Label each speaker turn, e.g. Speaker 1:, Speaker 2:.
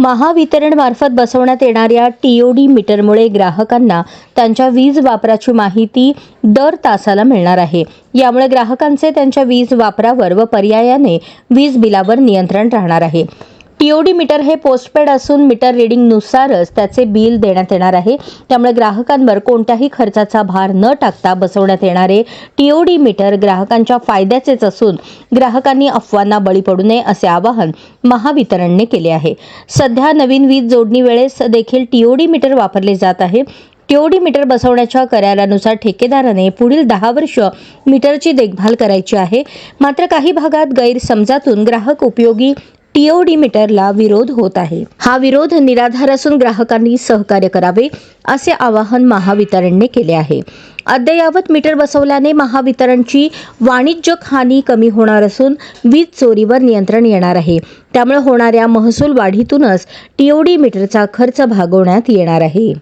Speaker 1: महावितरण मार्फत बसवण्यात येणाऱ्या टीओडी मीटरमुळे ग्राहकांना त्यांच्या वीज वापराची माहिती दर तासाला मिळणार आहे। यामुळे ग्राहकांचे त्यांच्या वीज वापरावर व पर्यायाने वीज बिलावर नियंत्रण राहणार आहे। टीओडी मीटर हे पोस्टपेड असून मीटर रीडिंग नुसारच त्याचे बिल देण्यात येणार आहे। त्यामुळे ग्राहकांवर कोणत्याही खर्चाचा भार न टाकता बसवण्यात येणारे टीओडी मीटर ग्राहकांच्या फायद्याचेच असून ग्राहकांनी अफवांना बळी पडू नये असे आवाहन महावितरणने केले आहे। सध्या नवीन वीज जोडणी वेळेस देखील टीओडी मीटर वापरले जात आहे। टीओडी मीटर बसवण्याच्या करारानुसार ठेकेदाराने पुढील 10 वर्ष मीटरची देखभाल करायची आहे। मात्र काही भागात गैरसमजातून ग्राहक उपयोगी टीओडी मीटरला विरोध होत आहे। हा विरोध निराधार असून ग्राहकांनी सहकार्य करावे असे आवाहन महावितरणने केले आहे। अद्ययावत मीटर बसवल्याने महावितरणची वाणिज्यिक हानी कमी होणार असून वीज चोरीवर नियंत्रण येणार आहे। त्यामुळे होणाऱ्या महसूल वाढीतूनच टीओडी मीटरचा खर्च भागवण्यात येणार आहे।